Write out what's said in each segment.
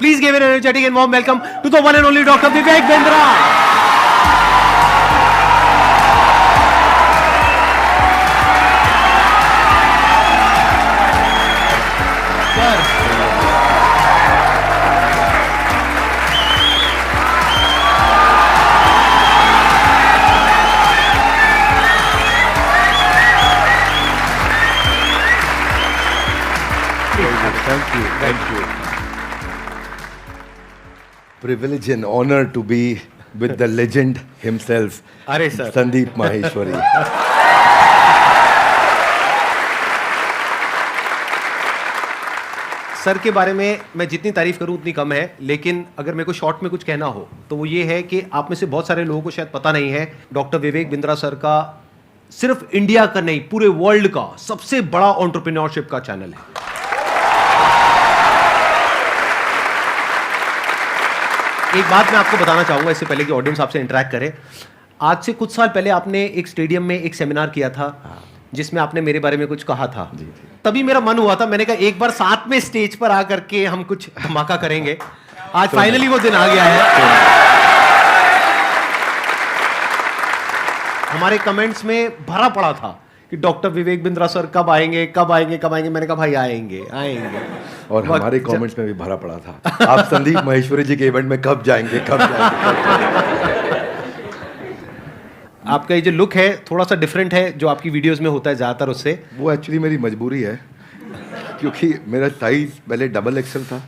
Please give an energetic and warm welcome to the one and only Dr. Vivek Bindra. Thank you. Privilege and honor to be with the legend himself, अरे sir, Sandeep Maheshwari. Sir के बारे में मैं जितनी तारीफ करूं उतनी कम है, लेकिन अगर मेरे को शॉर्ट में कुछ कहना हो तो वो ये है कि आप में से बहुत सारे लोगों को शायद पता नहीं है, डॉक्टर विवेक बिंद्रा सर का सिर्फ इंडिया का नहीं पूरे वर्ल्ड का सबसे बड़ा एंटरप्रेन्योरशिप का चैनल है। एक बात मैं आपको बताना चाहूंगा इससे पहले कि ऑडियंस आपसे इंटरेक्ट करे। आज से कुछ साल पहले आपने एक स्टेडियम में एक सेमिनार किया था जिसमें आपने मेरे बारे में कुछ कहा था। तभी मेरा मन हुआ था, मैंने कहा एक बार साथ में स्टेज पर आकर के हम कुछ धमाका करेंगे। आज फाइनली वो दिन आ गया है। हमारे कमेंट्स में भरा पड़ा था कि डॉक्टर विवेक बिंद्रा सर कब आएंगे कब आएंगे कब आएंगे। मैंने कहा भाई आएंगे आएंगे। और हमारे कमेंट्स में भी भरा पड़ा था, आप संदीप महेश्वरी जी के इवेंट में कब जाएंगे कब जाएंगे। आपका ये जो लुक है थोड़ा सा डिफरेंट है जो आपकी वीडियोस में होता है ज़्यादातर उससे। वो एक्चुअली मेरी मजबूरी है, क्योंकि मेरा साइज पहले डबल एक्सेल था,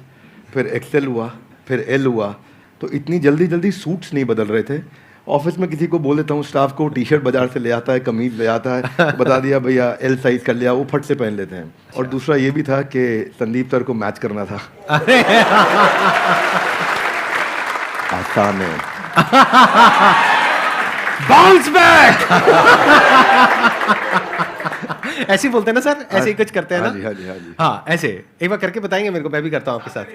फिर एक्सेल हुआ, फिर एल हुआ, तो इतनी जल्दी जल्दी सूट्स नहीं बदल रहे थे। ऑफिस में किसी को बोल देता हूँ, स्टाफ को टी शर्ट बाजार से ले आता है, कमीज ले आता है, बता दिया भैया एल साइज कर लिया, वो फट से पहन लेते हैं। और दूसरा ये भी था कि संदीप सर को मैच करना था। आसान है। Bounce back. ऐसे ही बोलते हैं ना सर, ऐसे ही कुछ करते हैं ना। हाँ जी। हाँ ऐसे एक बार करके बताएंगे मेरे को, मैं भी करता हूँ आपके साथ।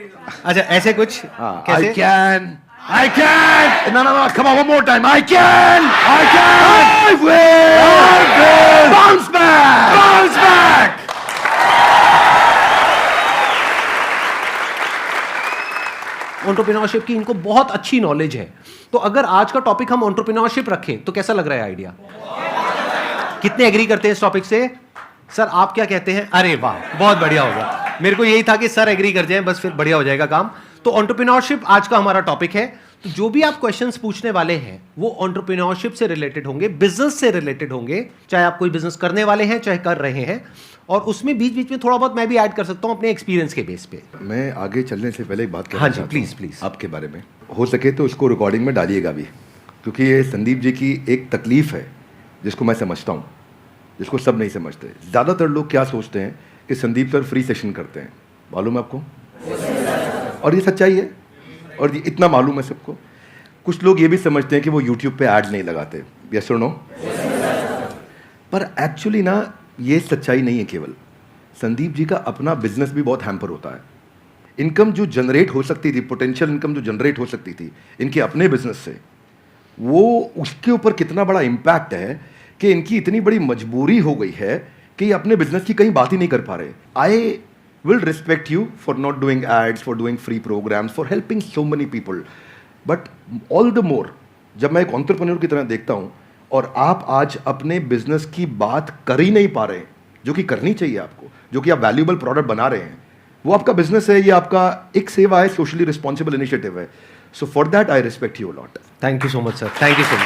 अच्छा ऐसे कुछ कैसे? I can! No, come on, one more time. I can! I will! Bounce back! Entrepreneurship की इनको बहुत अच्छी नॉलेज है। तो अगर आज का टॉपिक हम एंटरप्रेन्योरशिप रखें तो कैसा लग रहा है आइडिया? कितने एग्री करते हैं इस टॉपिक से? सर आप क्या कहते हैं? अरे वाह बहुत बढ़िया हो गया। मेरे को यही था कि सर एग्री कर जाएं, बस फिर बढ़िया हो जाएगा काम। तो एंटरप्रेन्योरशिप आज का हमारा टॉपिक है। तो जो भी आप क्वेश्चंस पूछने वाले हैं वो एंटरप्रेन्योरशिप से रिलेटेड होंगे, बिजनेस से रिलेटेड होंगे, चाहे आप कोई बिजनेस करने वाले हैं चाहे कर रहे हैं। और उसमें बीच बीच में थोड़ा बहुत मैं भी ऐड कर सकता हूं अपने एक्सपीरियंस के बेस पे। मैं आगे चलने से पहले एक बात कहना हाँ जी चाहता हूं प्लीज आपके बारे में। हो सके तो इसको रिकॉर्डिंग में डालिएगा भी, क्योंकि ये संदीप जी की एक तकलीफ है जिसको मैं समझता हूँ, जिसको सब नहीं समझते। ज़्यादातर लोग क्या सोचते हैं कि संदीप सर फ्री सेशन करते हैं, मालूम है आपको? और ये सच्चाई है, और ये इतना मालूम है सबको। कुछ लोग ये भी समझते हैं कि वो यूट्यूब पे ऐड नहीं लगाते, यस और नो? पर एक्चुअली ना ये सच्चाई नहीं है। केवल संदीप जी का अपना बिजनेस भी बहुत हैम्पर होता है। इनकम जो जनरेट हो सकती थी, पोटेंशियल इनकम जो जनरेट हो सकती थी इनके अपने बिजनेस से, वो उसके ऊपर कितना बड़ा इम्पैक्ट है कि इनकी इतनी बड़ी मजबूरी हो गई है कि ये अपने बिजनेस की कहीं बात ही नहीं कर पा रहे। आई will respect you for not doing ads, for doing free programs, for helping so many people. But all the more, जब मैं एक entrepreneur की तरह देखता हूँ और आप आज अपने बिजनेस की बात कर ही नहीं पा रहे हैं, जो कि करनी चाहिए आपको, जो कि आप वैल्यूएबल प्रोडक्ट बना रहे हैं, वो आपका बिजनेस है, ये आपका एक सेवा है, सोशली रिस्पॉन्सिबल इनिशिएटिव है। So for that I respect you lot. Thank you so much sir, thank you so much.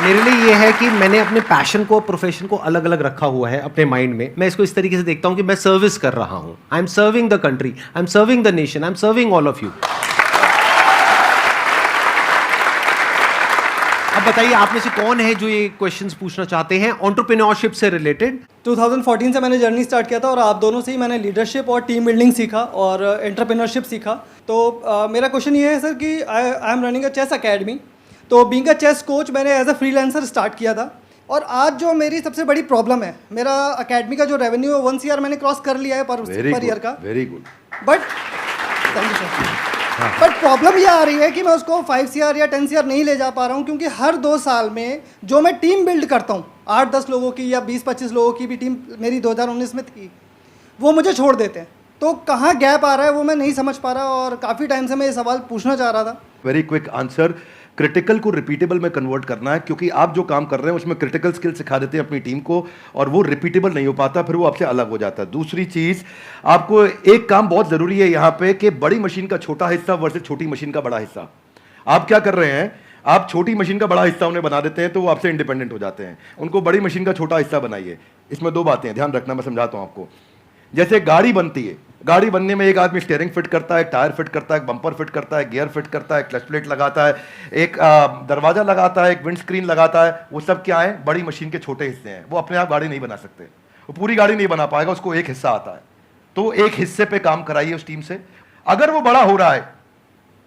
मेरे लिए ये है कि मैंने अपने पैशन को, प्रोफेशन को अलग अलग रखा हुआ है अपने माइंड में। मैं इसको इस तरीके से देखता हूं कि मैं सर्विस कर रहा हूं। I am serving the country, I am serving the nation, I am serving all of you. अब बताइए आप में से कौन है जो ये क्वेश्चंस पूछना चाहते हैं एंटरप्रेन्योरशिप से रिलेटेड? 2014 से मैंने जर्नी स्टार्ट किया था और आप दोनों से ही मैंने लीडरशिप और टीम बिल्डिंग सीखा और एंटरप्रेन्योरशिप सीखा। तो मेरा क्वेश्चन ये है सर कि I am running a chess academy. तो बीइंग अ चेस कोच मैंने एज अ फ्रीलांसर स्टार्ट किया था, और आज जो मेरी सबसे बड़ी प्रॉब्लम है, मेरा अकेडमी का जो रेवेन्यू है 1 CR मैंने क्रॉस कर लिया है पर ईयर का। Very good. But thank you sir. But problem ये आ रही है कि मैं उसको 5 CR या 10 CR नहीं ले जा पा रहा हूँ, क्योंकि हर 2 साल में जो मैं टीम बिल्ड करता हूँ, 8-10 लोगों की या 20-25 लोगों की भी टीम मेरी 2019 में थी, वो मुझे छोड़ देते हैं। तो कहाँ गैप आ रहा है वो मैं नहीं समझ पा रहा, और काफ़ी टाइम से मैं ये सवाल पूछना चाह रहा था। वेरी क्विक आंसर, क्रिटिकल को रिपीटेबल में कन्वर्ट करना है, क्योंकि आप जो काम कर रहे हैं उसमें क्रिटिकल स्किल सिखा देते हैं अपनी टीम को, और वो रिपीटेबल नहीं हो पाता, फिर वो आपसे अलग हो जाता है। दूसरी चीज, आपको एक काम बहुत जरूरी है यहाँ पे कि बड़ी मशीन का छोटा हिस्सा वर्सेस छोटी मशीन का बड़ा हिस्सा। आप क्या कर रहे हैं, आप छोटी मशीन का बड़ा हिस्सा उन्हें बना देते हैं तो वो आपसे इंडिपेंडेंट हो जाते हैं। उनको बड़ी मशीन का छोटा हिस्सा बनाइए। इसमें दो बातें हैं, ध्यान रखना, मैं समझाता हूं आपको। जैसे गाड़ी बनती है, गाड़ी बनने में एक आदमी स्टीयरिंग फिट करता है, टायर फिट करता है, बम्पर फिट करता है, गियर फिट करता है, क्लच प्लेट लगाता है, एक दरवाजा लगाता है, एक विंड स्क्रीन लगाता है। वो सब क्या है, बड़ी मशीन के छोटे हिस्से हैं। वो अपने आप गाड़ी नहीं बना सकते, वो पूरी गाड़ी नहीं बना पाएगा, उसको एक हिस्सा आता है। तो एक हिस्से पे काम कराइए उस टीम से। अगर वो बड़ा हो रहा है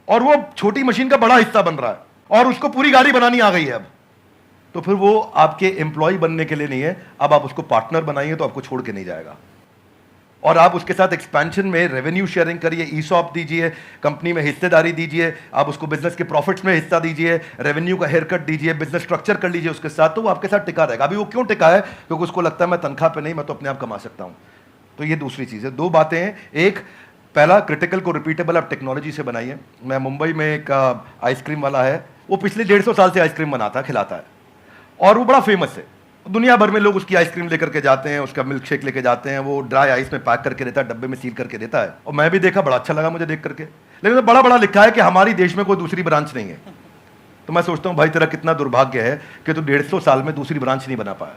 और वो छोटी मशीन का बड़ा हिस्सा बन रहा है और उसको पूरी गाड़ी बनानी आ गई है अब, तो फिर वो आपके एम्प्लॉय बनने के लिए नहीं है, अब आप उसको पार्टनर बनाइए तो आपको छोड़ के नहीं जाएगा। और आप उसके साथ एक्सपेंशन में रेवेन्यू शेयरिंग करिए, ईसॉप दीजिए, कंपनी में हिस्सेदारी दीजिए, आप उसको बिजनेस के प्रॉफिट्स में हिस्सा दीजिए, रेवेन्यू का हेयर कट दीजिए, बिजनेस स्ट्रक्चर कर लीजिए उसके साथ, तो वो आपके साथ टिका रहेगा। अभी वो क्यों टिका है, क्योंकि उसको लगता है मैं तनख्वाह पे नहीं, मैं तो अपने आप कमा सकता हूं। तो ये दूसरी चीज़ है। दो बातें हैं, एक पहला, क्रिटिकल को रिपीटेबल आप टेक्नोलॉजी से बनाइए। मैं मुंबई में एक आइसक्रीम वाला है, वो पिछले 150 साल से आइसक्रीम बनाता है, खिलाता है, और वो बड़ा फेमस है। दुनिया भर में लोग उसकी आइसक्रीम लेकर के जाते हैं, उसका मिल्क शेक लेके जाते हैं, वो ड्राई आइस में पैक करके देता है, डब्बे में सील करके देता है। और मैं भी देखा, बड़ा अच्छा लगा मुझे देख करके, लेकिन तो बड़ा बड़ा लिखा है कि हमारी देश में कोई दूसरी ब्रांच नहीं है। तो मैं सोचता हूँ भाई तेरा कितना दुर्भाग्य है कि तू 150 साल में दूसरी ब्रांच नहीं बना पाया,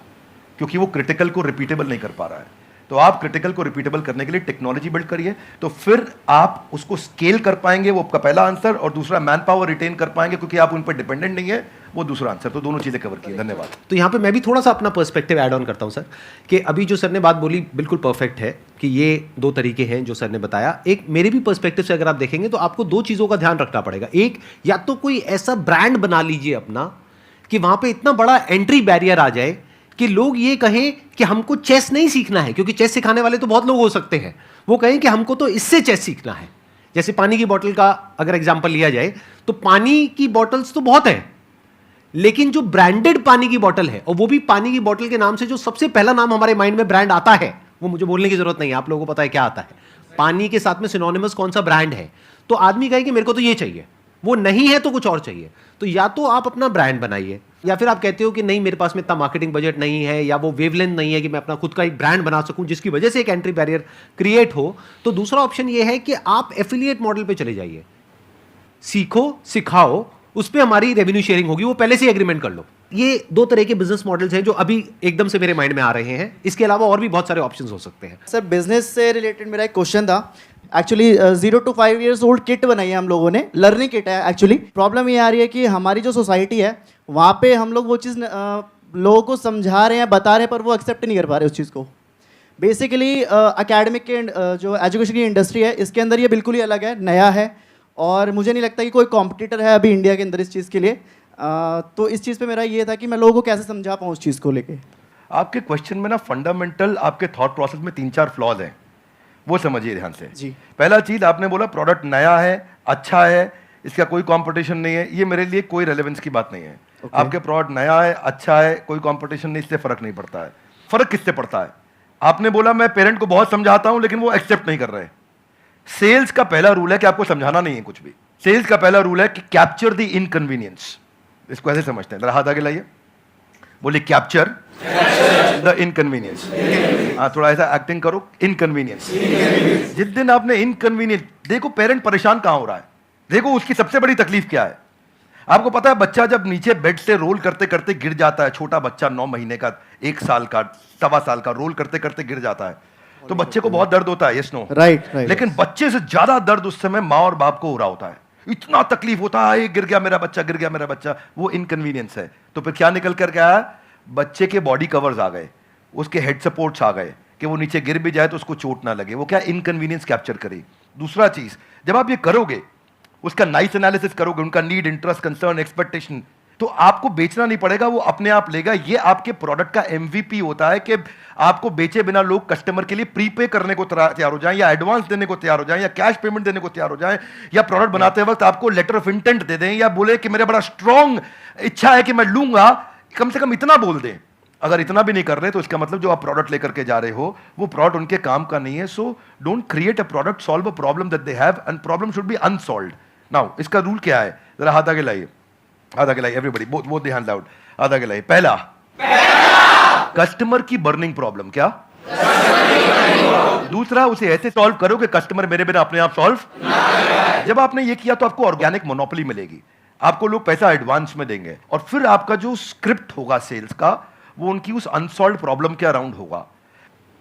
क्योंकि वो क्रिटिकल को रिपीटेबल नहीं कर पा रहा है। तो आप क्रिटिकल को रिपीटेबल करने के लिए टेक्नोलॉजी बिल्ड करिए, तो फिर आप उसको स्केल कर पाएंगे, वो आपका पहला आंसर। और दूसरा, मैन पावर रिटेन कर पाएंगे, क्योंकि आप उन पर डिपेंडेंट नहीं है, वो दूसरा आंसर। तो दोनों चीजें कवर की। धन्यवाद। तो यहाँ पे मैं भी थोड़ा सा अपना पर्सपेक्टिव ऐड ऑन करता हूँ सर, कि अभी जो सर ने बात बोली बिल्कुल परफेक्ट है, कि ये दो तरीके हैं जो सर ने बताया। एक मेरे भी पर्सपेक्टिव से अगर आप देखेंगे तो आपको दो चीज़ों का ध्यान रखना पड़ेगा। एक, या तो कोई ऐसा ब्रांड बना लीजिए अपना कि वहाँ पे इतना बड़ा एंट्री बैरियर आ जाए कि लोग ये कहें कि हमको चेस नहीं सीखना है, क्योंकि चेस सिखाने वाले तो बहुत लोग हो सकते हैं, वो कहें कि हमको तो इससे चेस सीखना है। जैसे पानी की बोतल का अगर एग्जांपल लिया जाए, तो पानी की बोतल्स तो बहुत हैं, लेकिन जो ब्रांडेड पानी की बोतल है, और वो भी पानी की बोतल के नाम से जो सबसे पहला नाम हमारे माइंड में ब्रांड आता है, वो मुझे बोलने की जरूरत नहीं है, आप लोगों को पता है क्या आता है। पानी के साथ में सिनोनिमस कौन सा ब्रांड है, तो आदमी कहे कि मेरे को तो ये चाहिए, वो नहीं है तो कुछ और चाहिए। तो या तो आप अपना ब्रांड बनाइए, या फिर आप कहते हो कि नहीं मेरे पास में इतना मार्केटिंग बजट नहीं है, या वो वेवलेंथ नहीं है कि मैं अपना खुद का एक ब्रांड बना सकूं जिसकी वजह से एक एंट्री बैरियर क्रिएट हो, तो दूसरा ऑप्शन ये है कि आप एफिलिएट मॉडल पे चले जाइए, सीखो, सिखाओ, उस पर हमारी रेवेन्यू शेयरिंग होगी, वो पहले से एग्रीमेंट कर लो। ये दो तरह के बिजनेस मॉडल्स हैं जो अभी एकदम से मेरे माइंड में आ रहे हैं। इसके अलावा और भी बहुत सारे ऑप्शंस हो सकते हैं। सर बिजनेस से रिलेटेड मेरा एक क्वेश्चन था। Actually 0 to 5 years old kit बनाई है हम लोगों ने, लर्निंग किट है। एक्चुअली प्रॉब्लम ये आ रही है कि हमारी जो सोसाइटी है वहाँ पे हम लोग वो चीज़ लोगों को समझा रहे हैं, बता रहे हैं, पर वो एक्सेप्ट नहीं कर पा रहे उस चीज़ को। बेसिकली एकेडमिक के जो एजुकेशन की इंडस्ट्री है, इसके अंदर ये बिल्कुल ही अलग है, नया है, और मुझे नहीं लगता कि कोई कॉम्पिटिटर है अभी इंडिया के अंदर इस चीज़ के लिए। तो इस चीज़ पे मेरा ये था कि मैं लोगों को कैसे समझा पाऊँ उस चीज़ को लेके। आपके क्वेश्चन में ना फंडामेंटल आपके थॉट प्रोसेस में 3-4 फ्लॉज हैं, वो समझिए ध्यान से जी। पहला चीज, आपने बोला प्रोडक्ट नया है, अच्छा है, इसका कोई कंपटीशन नहीं है। ये मेरे लिए कोई रेलेवेंस की बात नहीं है। आपके प्रोडक्ट नया है, अच्छा है, कोई कंपटीशन नहीं, इससे फर्क नहीं पड़ता है। फर्क किससे पड़ता है? आपने बोला मैं पेरेंट को बहुत समझाता हूं लेकिन वो एक्सेप्ट नहीं कर रहे। सेल्स का पहला रूल है कि आपको समझाना नहीं है कुछ भी। सेल्स का पहला रूल है कि कैप्चर द इनकन्वीनियंस। इसको ऐसे समझते हैं, जरा हाथ आगे लाइए, बोलिए कैप्चर द इनकन्वीनियंस। थोड़ा ऐसा एक्टिंग करो, इनकन्वीनियंस। जिस दिन आपने इनकन्वीनियंस, देखो पेरेंट परेशान कहां हो रहा है, देखो उसकी सबसे बड़ी तकलीफ क्या है। आपको पता है बच्चा जब नीचे बेड से रोल करते करते गिर जाता है, छोटा बच्चा 9 महीने का, 1 साल का, 1.25 साल का, रोल करते करते गिर जाता है, तो बच्चे को बहुत दर्द होता है, यस नो? राइट। लेकिन बच्चे से ज्यादा दर्द उस समय माँ और बाप को हो रहा होता है। इतना तकलीफ होता है, गिर गया मेरा बच्चा, गिर गया मेरा बच्चा, वो इनकन्वीनियंस है। तो फिर क्या निकल कर गया? बच्चे के बॉडी कवर्स आ गए, उसके हेड सपोर्ट्स आ गए कि वो नीचे गिर भी जाए तो उसको चोट ना लगे। वो क्या इनकन्वीनियंस कैप्चर करे। दूसरा चीज, जब आप ये करोगे, उसका नाइस एनालिसिस करोगे, उनका नीड, इंटरेस्ट, कंसर्न, एक्सपेक्टेशन, तो आपको बेचना नहीं पड़ेगा, वो अपने आप लेगा। ये आपके प्रोडक्ट का एमवीपी होता है कि आपको बेचे बिना लोग कस्टमर के लिए प्रीपे करने को तैयार हो जाएं, या एडवांस देने को तैयार हो जाएं, या कैश पेमेंट देने को तैयार हो जाएं, या प्रोडक्ट बनाते वक्त आपको लेटर ऑफ इंटेंट दे दें, या बोले कि मेरा बड़ा स्ट्रॉन्ग इच्छा है कि मैं लूंगा, कम से कम इतना बोल दें। अगर इतना भी नहीं कर रहे तो इसका मतलब जो आप प्रोडक्ट लेकर के जा रहे हो वो प्रोडक्ट उनके काम का नहीं है. So don't create a product, solve a problem that they have and problem should be unsolved. Now इसका रूल क्या है, जरा हाथ आगे लाइए, हाथ आगे लाइए everybody, both the hands out, हाथ आगे लाइए. पहला कस्टमर की बर्निंग प्रॉब्लम. क्या? दूसरा, उसे ऐसे सॉल्व करो कि कस्टमर मेरे बिना अपने आप सॉल्व. जब आपने ये किया तो आपको ऑर्गेनिक मोनोपोली मिलेगी, आपको लोग पैसा एडवांस में देंगे और फिर आपका जो स्क्रिप्ट होगा सेल्स का वो उनकी उस अनसॉल्व प्रॉब्लम के अराउंड होगा.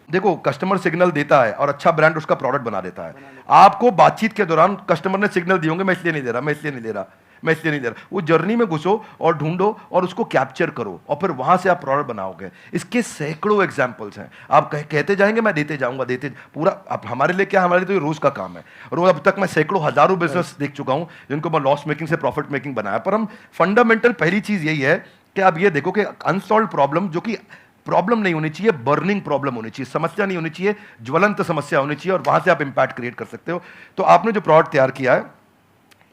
देखो कस्टमर सिग्नल देता है और अच्छा ब्रांड उसका प्रोडक्ट बना देता है. आपको बातचीत के दौरान कस्टमर ने सिग्नल दिए होंगे मैं इसलिए नहीं दे रहा, मैं इसलिए नहीं दे रहा, मैं इसलिए नहीं दे रहा. वो जर्नी में घुसो और ढूंढो और उसको कैप्चर करो और फिर वहां से आप प्रोडक्ट बनाओगे. इसके सैकड़ों एग्जांपल्स हैं. आप कहते जाएंगे मैं देते जाऊंगा, देते पूरा. अब हमारे लिए क्या, हमारे लिए तो ये रोज का काम है. रोज अब तक मैं सैकड़ों हजारों बिजनेस देख चुका हूं जिनको मैं लॉस मेकिंग से प्रॉफिट मेकिंग बनाया. पर हम फंडामेंटल पहली चीज यही है कि आप ये देखो कि अनसॉल्व प्रॉब्लम, जो कि प्रॉब्लम नहीं होनी चाहिए, बर्निंग प्रॉब्लम होनी चाहिए, समस्या नहीं होनी चाहिए, ज्वलंत समस्या होनी चाहिए और वहां से आप इंपैक्ट क्रिएट कर सकते हो. तो आपने जो प्रोडक्ट तैयार किया है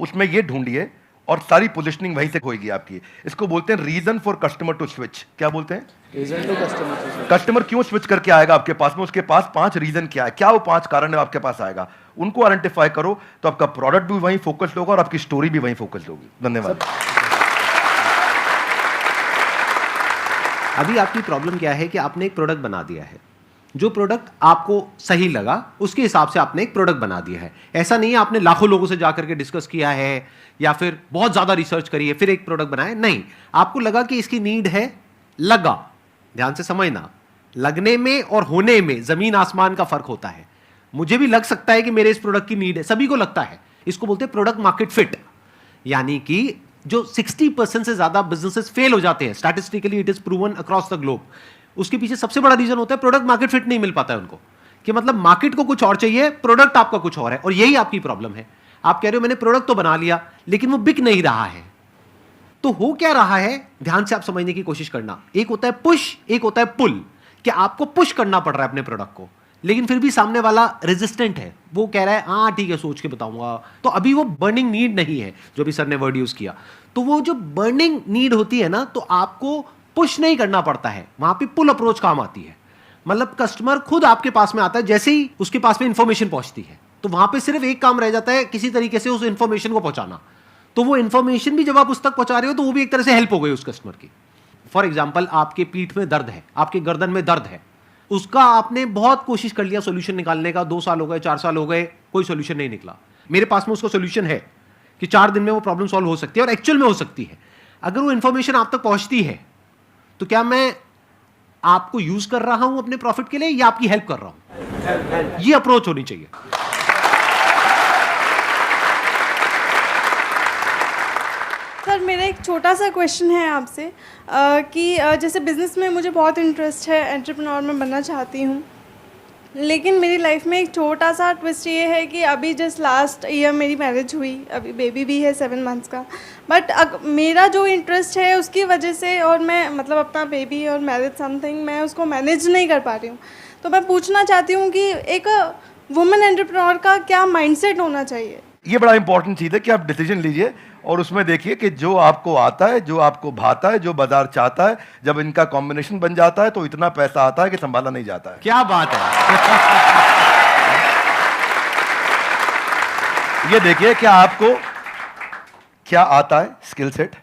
उसमें ये ढूंढिए और सारी पोजिशनिंग वहीं से होगी आपकी. इसको बोलते हैं reason for customer to switch. क्या बोलते हैं? Reason to customer. कस्टमर क्यों स्विच करके आएगा आपके पास में, उसके पास 5 रीजन क्या है, क्या वो 5 कारण है आपके पास आएगा. उनको आइडेंटिफाई करो तो आपका प्रोडक्ट भी वहीं फोकस्ड होगा और आपकी स्टोरी भी वहीं फोकस्ड होगी. धन्यवाद. अभी आपकी प्रॉब्लम क्या है कि आपने एक प्रोडक्ट बना दिया है, जो प्रोडक्ट आपको सही लगा उसके हिसाब से आपने एक प्रोडक्ट बना दिया है. ऐसा नहीं है आपने लाखों लोगों से जाकर के डिस्कस किया है या फिर बहुत ज्यादा रिसर्च करी है फिर एक प्रोडक्ट बनाया. नहीं, आपको लगा कि इसकी नीड है, लगा. ध्यान से समझना, लगने में और होने में जमीन आसमान का फर्क होता है. मुझे भी लग सकता है कि मेरे इस प्रोडक्ट की नीड है, सभी को लगता है. इसको बोलते हैं प्रोडक्ट मार्केट फिट. यानी कि जो 60% से ज्यादा बिजनेसेस फेल हो जाते हैं, statistically it is proven across the globe, उसके पीछे सबसे बड़ा रीजन होता है प्रोडक्ट मार्केट फिट नहीं मिल पाता है उनको. कि मतलब मार्केट को कुछ और चाहिए, प्रोडक्ट आपका कुछ और है. और यही आपकी प्रॉब्लम है. आप कह रहे हो मैंने प्रोडक्ट तो बना लिया लेकिन वो बिक नहीं रहा है. तो हो क्या रहा है, ध्यान से आप समझने की कोशिश करना. एक होता है पुश, एक होता है पुल. कि आपको पुश करना पड़ रहा है अपने प्रोडक्ट को, लेकिन फिर भी सामने वाला रेजिस्टेंट है. वो कह रहा है हाँ ठीक है सोच के बताऊंगा. तो अभी वो बर्निंग नीड नहीं है, जो भी सर ने वर्ड यूज किया. तो वो जो बर्निंग नीड होती है ना, तो आपको पुश नहीं करना पड़ता है, वहां पे पुल अप्रोच काम आती है. मतलब कस्टमर खुद आपके पास में आता है, जैसे ही उसके पास में इंफॉर्मेशन पहुंचती है तो वहां पे सिर्फ एक काम रह जाता है, किसी तरीके से उस इंफॉर्मेशन को पहुंचाना. तो वो इंफॉर्मेशन भी जब आप उस तक पहुंचा रहे हो तो वो भी एक तरह से हेल्प हो गई उस कस्टमर की. फॉर एग्जाम्पल, आपके पीठ में दर्द है, आपके गर्दन में दर्द है, उसका आपने बहुत कोशिश कर लिया सोल्यूशन निकालने का, 2 साल हो गए, 4 साल हो गए, कोई सोल्यूशन नहीं निकला. मेरे पास में उसका सोल्यूशन है कि 4 दिन में वो प्रॉब्लम सॉल्व हो सकती है और एक्चुअल में हो सकती है. अगर वो इंफॉर्मेशन आप तक पहुंचती है तो क्या मैं आपको यूज कर रहा हूं अपने प्रॉफिट के लिए या आपकी हेल्प कर रहा हूं? ये अप्रोच होनी चाहिए. सर मेरा एक छोटा सा क्वेश्चन है आपसे कि जैसे बिज़नेस में मुझे बहुत इंटरेस्ट है, एंटरप्रेन्योर में बनना चाहती हूँ, लेकिन मेरी लाइफ में एक छोटा सा ट्विस्ट ये है कि अभी जस्ट लास्ट ईयर मेरी मैरिज हुई, अभी बेबी भी है 7 मंथ्स का. बट मेरा जो इंटरेस्ट है उसकी वजह से, और मैं मतलब अपना बेबी और मैरिज समथिंग मैं उसको मैनेज नहीं कर पा रही हूँ. तो मैं पूछना चाहती हूँ कि एक वुमेन एंटरप्रेन्योर का क्या माइंडसेट होना चाहिए? ये बड़ा इंपॉर्टेंट चीज है कि आप डिसीजन लीजिए और उसमें देखिए कि जो आपको आता है, जो आपको भाता है, जो बाजार चाहता है, जब इनका कॉम्बिनेशन बन जाता है तो इतना पैसा आता है कि संभाला नहीं जाता है. क्या बात है. ये देखिए क्या आपको क्या आता है, स्किल सेट,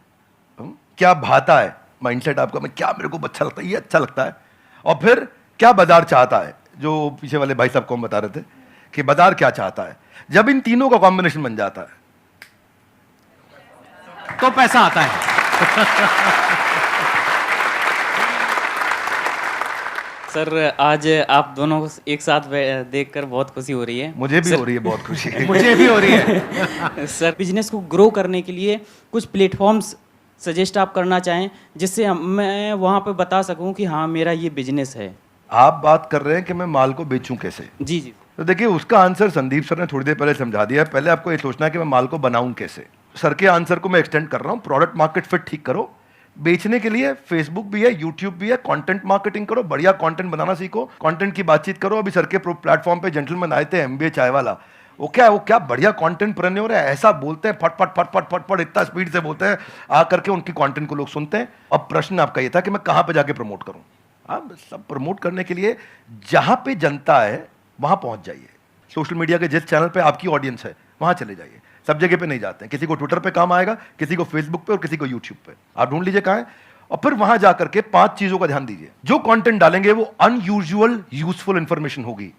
क्या भाता है, माइंडसेट आपका, मैं क्या मेरे को अच्छा लगता है, ये अच्छा लगता है, और फिर क्या बाजार चाहता है, जो पीछे वाले भाई साहब को हम बता रहे थे कि बाजार क्या चाहता है. जब इन तीनों का कॉम्बिनेशन बन जाता है तो पैसा आता है. सर आज आप दोनों को एक साथ देखकर बहुत खुशी हो रही है. मुझे भी हो रही है बहुत खुशी. मुझे भी हो रही है. सर बिजनेस को ग्रो करने के लिए कुछ प्लेटफॉर्म्स सजेस्ट आप करना चाहें जिससे मैं वहाँ पे बता सकूँ कि हाँ मेरा ये बिजनेस है. आप बात कर रहे हैं कि मैं माल को बेचूं कैसे. जी जी. तो देखिए उसका आंसर संदीप सर ने थोड़ी देर पहले समझा दिया है. पहले आपको ये सोचना है कि मैं माल को बनाऊं कैसे. सर के आंसर को मैं एक्सटेंड कर रहा हूं. प्रोडक्ट मार्केट फिट ठीक करो. बेचने के लिए फेसबुक भी है, यूट्यूब भी है, कंटेंट मार्केटिंग करो, बढ़िया कंटेंट बनाना सीखो, कंटेंट की बातचीत करो. अभी सर के प्लेटफॉर्म पे जेंटलमैन आए थे, MBA चाय वाला, वो क्या बढ़िया कंटेंट प्रेन्योर है, ऐसा बोलते हैं फट फट फट फट फट फट इतना स्पीड से बोलते हैं, आकर के उनकी कंटेंट को लोग सुनते हैं. अब प्रश्न आपका ये था कि मैं कहां पे जाके प्रमोट करूं. आप सब प्रमोट करने के लिए जहां पे जनता है वहां पहुंच जाइए। सोशल मीडिया के जिस चैनल पे आपकी ऑडियंस है वहां चले जाइए। सब जगह पे नहीं जाते हैं, किसी को ट्विटर पे काम आएगा, किसी को फेसबुक पे और किसी को यूट्यूब पे। आप ढूंढ लीजिए कहाँ है और फिर वहां जाकर के 5 चीजों का ध्यान दीजिए। जो कंटेंट डालेंगे वो अनयूजुअल यूजफुल इंफॉर्मेशन होगी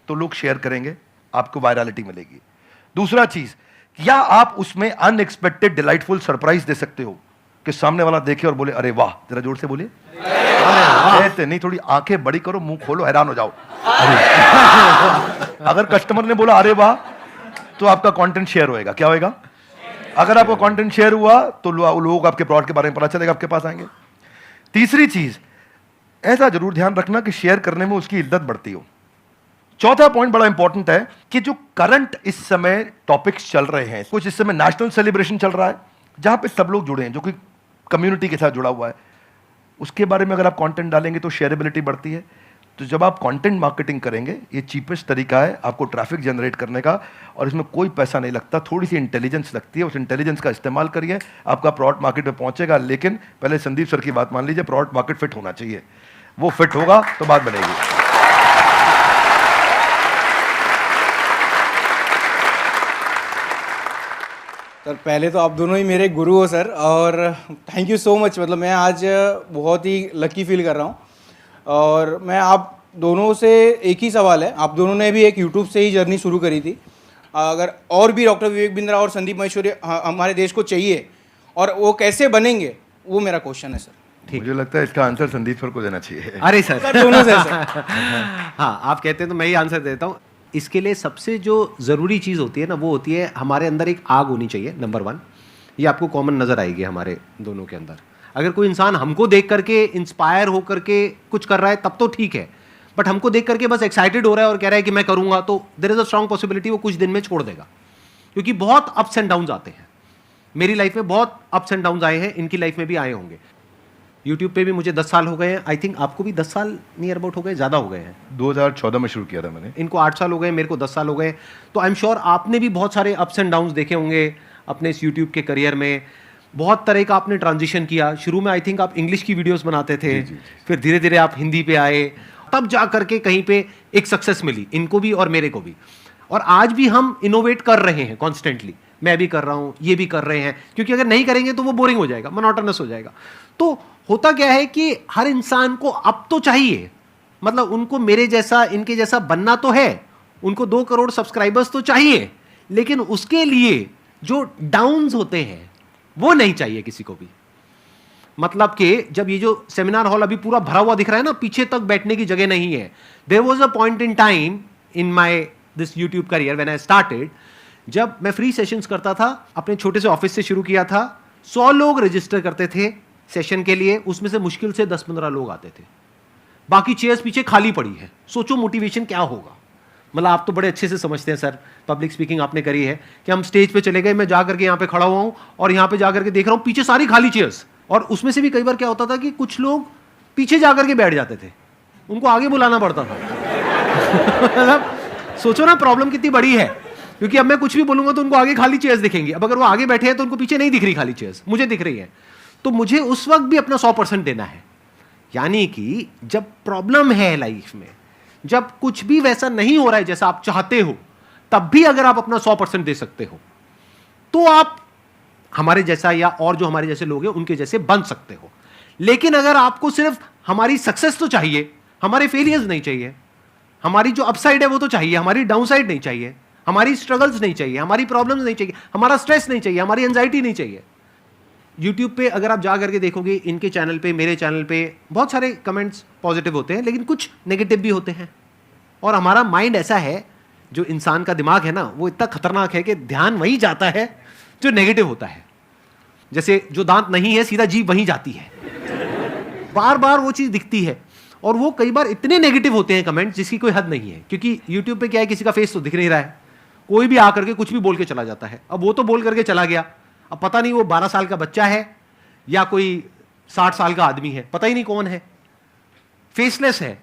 तो लोग शेयर करेंगे, आपको वायरलिटी मिलेगी। दूसरा चीज, क्या आप उसमें अनएक्सपेक्टेड डिलाइटफुल सरप्राइज दे सकते हो कि सामने वाला देखे और बोले अरे वाह, जरा जोर से बोले ऐसे नहीं, थोड़ी आंखें बड़ी करो, मुंह खोलो, हैरान हो जाओ। अगर कस्टमर ने बोला अरे वाह तो आपका कंटेंट शेयर होएगा। क्या होएगा? अगर आपका कंटेंट शेयर हुआ तो लोग आपके प्रोडक्ट के बारे में पता चलेगा, आपके पास आएंगे। तीसरी चीज, ऐसा जरूर ध्यान रखना कि शेयर करने में उसकी इज्जत बढ़ती हो। चौथा पॉइंट बड़ा इंपॉर्टेंट है कि जो करंट इस समय टॉपिक्स चल रहे हैं, कुछ इस समय नेशनल सेलिब्रेशन चल रहा है जहां पे सब लोग जुड़े हैं, जो कि कम्युनिटी के साथ जुड़ा हुआ है, उसके बारे में अगर आप कंटेंट डालेंगे तो शेयरेबिलिटी बढ़ती है। तो जब आप कंटेंट मार्केटिंग करेंगे, ये चीपेस्ट तरीका है आपको ट्रैफिक जनरेट करने का, और इसमें कोई पैसा नहीं लगता, थोड़ी सी इंटेलिजेंस लगती है। उस इंटेलिजेंस का इस्तेमाल करिए, आपका प्रोडक्ट मार्केट में पहुंचेगा। लेकिन पहले संदीप सर की बात मान लीजिए, प्रोडक्ट मार्केट फिट होना चाहिए। वो फिट होगा तो बात बनेगी। सर पहले तो आप दोनों ही मेरे गुरु हो सर, और थैंक यू सो मच। मतलब मैं आज बहुत ही लकी फील कर रहा हूँ। और मैं आप दोनों से एक ही सवाल है, आप दोनों ने भी एक यूट्यूब से ही जर्नी शुरू करी थी, अगर और भी डॉक्टर विवेक बिंद्रा और संदीप महेश्वरी हमारे देश को चाहिए और वो कैसे बनेंगे, वो मेरा क्वेश्चन है सर। मुझे लगता है इसका आंसर संदीप सर को देना चाहिए। अरे सर, सर दोनों से सर। हाँ, आप कहते हैं तो मैं ही आंसर देता हूँ। इसके लिए सबसे जो ज़रूरी चीज़ होती है ना, वो होती है हमारे अंदर एक आग होनी चाहिए, नंबर 1। ये आपको कॉमन नज़र आएगी हमारे दोनों के अंदर। अगर कोई इंसान हमको देख करके इंस्पायर हो करके कुछ कर रहा है तब तो ठीक है, बट हमको देख करके बस एक्साइटेड हो रहा है और कह रहा है कि मैं करूँगा, तो there is a strong possibility वो कुछ दिन में छोड़ देगा। क्योंकि बहुत अप्स एंड डाउन्स आते हैं। मेरी लाइफ में बहुत अप्स एंड डाउन्स आए हैं, इनकी लाइफ में भी आए होंगे। यूट्यूब पे भी मुझे 10 साल हो गए हैं, आई थिंक आपको भी 10 साल नियर अबाउट हो गए, ज़्यादा हो गए हैं। 2014 में शुरू किया था मैंने। इनको 8 साल हो गए, मेरे को 10 साल हो गए। तो आई एम श्योर आपने भी बहुत सारे अप्स एंड डाउन्स देखे होंगे अपने इस यूट्यूब के करियर में। बहुत तरह का आपने ट्रांजिशन किया। शुरू में आई थिंक आप इंग्लिश की वीडियोस बनाते थे, फिर धीरे धीरे आप हिंदी पे आए, तब जा करके कहीं पे एक सक्सेस मिली इनको भी और मेरे को भी। और आज भी हम इनोवेट कर रहे हैं कॉन्स्टेंटली। मैं भी कर रहा हूँ, ये भी कर रहे हैं, क्योंकि अगर नहीं करेंगे तो वो बोरिंग हो जाएगा, मोनोटोनस हो जाएगा। तो होता क्या है कि हर इंसान को अब तो चाहिए, मतलब उनको मेरे जैसा इनके जैसा बनना तो है, उनको 2 करोड़ सब्सक्राइबर्स तो चाहिए, लेकिन उसके लिए जो डाउन्स होते हैं वो नहीं चाहिए किसी को भी। मतलब कि जब ये जो सेमिनार हॉल अभी पूरा भरा हुआ दिख रहा है ना, पीछे तक बैठने की जगह नहीं है। There was a point in time in my this YouTube career when I started, जब मैं फ्री सेशंस करता था, अपने छोटे से ऑफिस से शुरू किया था। 100 लोग रजिस्टर करते थे सेशन के लिए, उसमें से मुश्किल से 10-15 लोग आते थे, बाकी चेयर्स पीछे खाली पड़ी है। सोचो मोटिवेशन क्या होगा। मतलब आप तो बड़े अच्छे से समझते हैं सर, पब्लिक स्पीकिंग आपने करी है, कि हम स्टेज पे चले गए, मैं जा करके यहाँ पे खड़ा हुआ हूँ और यहाँ पे जा करके देख रहा हूँ पीछे सारी खाली चेयर्स, और उसमें से भी कई बार क्या होता था कि कुछ लोग पीछे जा करके बैठ जाते थे, उनको आगे बुलाना पड़ता था। मतलब सोचो ना प्रॉब्लम कितनी बड़ी है, क्योंकि अब मैं कुछ भी बोलूंगा तो उनको आगे खाली चेयर्स दिखेंगी। अब अगर वो आगे बैठे हैं तो उनको पीछे नहीं दिख रही खाली चेयर्स, मुझे दिख रही है। तो मुझे उस वक्त भी अपना 100% देना है। यानी कि जब प्रॉब्लम है लाइफ में, जब कुछ भी वैसा नहीं हो रहा है जैसा आप चाहते हो, तब भी अगर आप अपना 100% दे सकते हो तो आप हमारे जैसा या और जो हमारे जैसे लोग हैं उनके जैसे बन सकते हो। लेकिन अगर आपको सिर्फ हमारी सक्सेस तो चाहिए, हमारे फेलियर्स नहीं चाहिए, हमारी जो अपसाइड है वो तो चाहिए, हमारी डाउनसाइड नहीं चाहिए, हमारी स्ट्रगल्स नहीं चाहिए, हमारी प्रॉब्लम्स नहीं चाहिए, हमारा स्ट्रेस नहीं चाहिए, हमारी एंजाइटी नहीं चाहिए। यूट्यूब पे अगर आप जा करके देखोगे, इनके चैनल पे, मेरे चैनल पे बहुत सारे कमेंट्स पॉजिटिव होते हैं, लेकिन कुछ नेगेटिव भी होते हैं। और हमारा माइंड ऐसा है, जो इंसान का दिमाग है ना, वो इतना खतरनाक है कि ध्यान वहीं जाता है जो नेगेटिव होता है। जैसे जो दांत नहीं है, सीधा जीभ वहीं जाती है, बार बार वो चीज़ दिखती है। और वो कई बार इतने नेगेटिव होते हैं कमेंट्स जिसकी कोई हद नहीं है, क्योंकि यूट्यूब पे क्या है, किसी का फेस तो दिख नहीं रहा है, कोई भी आकर के कुछ भी बोल के चला जाता है। अब वो तो बोल करके चला गया, अब पता नहीं वो 12 साल का बच्चा है या कोई 60 साल का आदमी है, पता ही नहीं कौन है, फेसलेस है,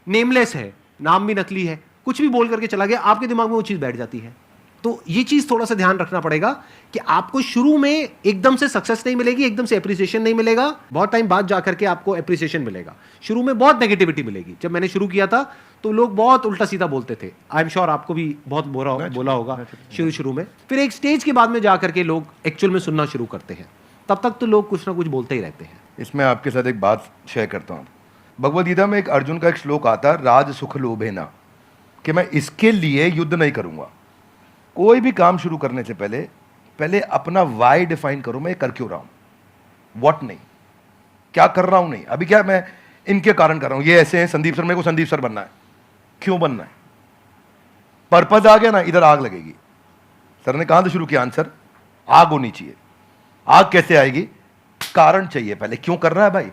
नेमलेस है, नाम भी नकली है, कुछ भी बोल करके चला गया, आपके दिमाग में वो चीज़ बैठ जाती है। तो ये चीज थोड़ा सा ध्यान रखना पड़ेगा कि आपको शुरू में एकदम से सक्सेस नहीं मिलेगी, एकदम से एप्रिसिएशन नहीं मिलेगा, बहुत टाइम बाद जाकर के आपको एप्रिसिएशन मिलेगा। शुरू में बहुत नेगेटिविटी मिलेगी। जब मैंने शुरू किया था तो लोग बहुत उल्टा सीधा बोलते थे, आई एम श्योर आपको भी बहुत बोला होगा शुरू में। फिर एक स्टेज के बाद में जाकर के लोग एक्चुअल में सुनना शुरू करते हैं, तब तक तो लोग कुछ ना कुछ बोलते ही रहते हैं। इसमें आपके साथ एक बात शेयर करता हूँ। भगवद गीता में एक अर्जुन का एक श्लोक आता है, राज सुख लोभे ना, कि मैं इसके लिए युद्ध नहीं करूंगा। कोई भी काम शुरू करने से पहले अपना वाई डिफाइन करो, मैं ये कर क्यों रहा हूं, व्हाट नहीं, क्या कर रहा हूं नहीं। अभी क्या मैं इनके कारण कर रहा हूं, ये ऐसे हैं संदीप सर, मेरे को संदीप सर बनना है, क्यों बनना है, पर्पज आ गया ना, इधर आग लगेगी। सर ने कहां से शुरू किया आंसर, आग होनी चाहिए। आग कैसे आएगी, कारण चाहिए पहले, क्यों कर रहा है भाई।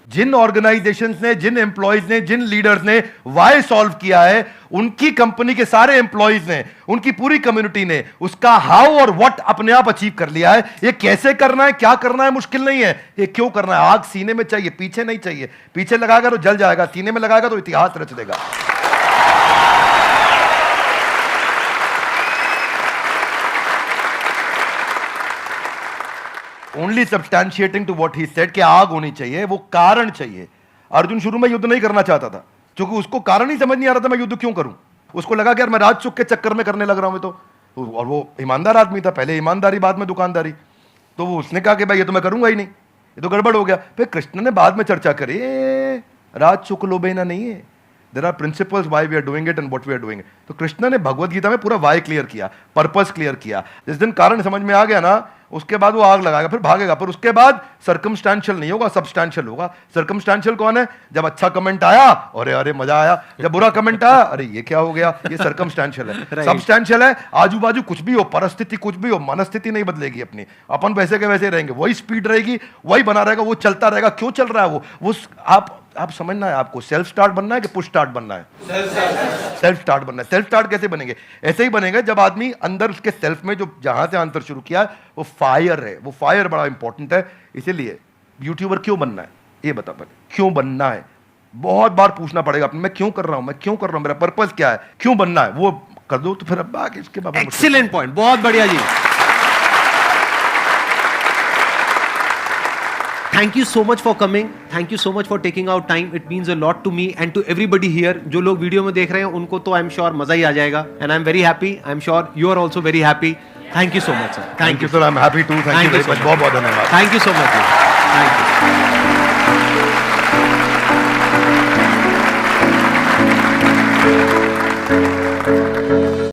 जिन ऑर्गेनाइजेशंस ने, जिन एम्प्लॉयज ने, जिन लीडर्स ने वाई सॉल्व किया है, उनकी कंपनी के सारे एम्प्लॉयज ने, उनकी पूरी कम्युनिटी ने उसका हाउ और व्हाट अपने आप अचीव कर लिया है। ये कैसे करना है, क्या करना है, मुश्किल नहीं है, ये क्यों करना है। आग सीने में चाहिए, पीछे नहीं चाहिए। पीछे लगाएगा तो जल जाएगा, सीने में लगाएगा तो इतिहास रच देगा। Only substantiating to what he said कि आग होनी चाहिए, वो कारण चाहिए। अर्जुन शुरू में युद्ध नहीं करना चाहता था, क्योंकि उसको कारण ही समझ नहीं आ रहा था मैं युद्ध क्यों करूं। उसको लगा कि यार मैं राज चुक के चक्कर में करने लग रहा हूं तो, और वो ईमानदार आदमी था, पहले ईमानदारी बाद में दुकानदारी। तो वो उसने कहा कि भाई ये तो मैं करूंगा ही नहीं, ये तो गड़बड़ हो गया। फिर कृष्ण ने बाद में चर्चा करी, राज चुक लोभेना नहीं है, there are principles why we are doing it and what we are doing. तो कृष्ण ने भगवद गीता में पूरा वाई क्लियर किया, पर्पस क्लियर किया। जिस दिन कारण समझ में आ गया ना, उसके बाद वो आग लगाएगा, फिर भागेगा। पर उसके बाद सर्कमस्टेंशियल नहीं होगा, सब्सटेंशियल होगा। सर्कमस्टेंशियल कौन है, जब अच्छा कमेंट आया अरे अरे मजा आया, जब बुरा कमेंट आया अरे ये क्या हो गया, ये सर्कमस्टेंशियल है। सब्सटेंशियल है, आजू बाजू कुछ भी हो, परिस्थिति कुछ भी हो, मनस्थिति नहीं बदलेगी अपनी, अपन वैसे के वैसे रहेंगे, वही स्पीड रहेगी, वही बना रहेगा, वो चलता रहेगा। क्यों चल रहा है वो आप समझना है, आपको सेल्फ स्टार्ट बनना है कि पुश स्टार्ट बनना है। सेल्फ स्टार्ट बनना है। सेल्फ स्टार्ट कैसे बनेंगे, ऐसे ही बनेंगे जब आदमी अंदर उसके सेल्फ में जो जहां से आंसर शुरू किया वो फायर है। वो फायर बड़ा इंपॉर्टेंट है। इसीलिए यूट्यूबर क्यों बनना है, ये बता पहले, क्यों बनना है। बहुत बार पूछना पड़ेगा अपने, मैं क्यों कर रहा हूं, मैं क्यों कर रहा हूं, मेरा पर्पस क्या है, क्यों बनना है, वो कर दो तो फिर अब आगे इसके बाद। एक्सीलेंट पॉइंट, बहुत बढ़िया जी। Thank you so much for coming. Thank you so much for taking out time. It means a lot to me and to everybody here. जो लोग वीडियो में देख रहे हैं उनको तो I'm sure मजा ही आ जाएगा. And I'm very happy. I'm sure you are also very happy. Thank you so much, sir. Thank you, sir. I'm happy too. Thank you very much. बहुत बहुत धन्यवाद. Thank you so much. Thank you.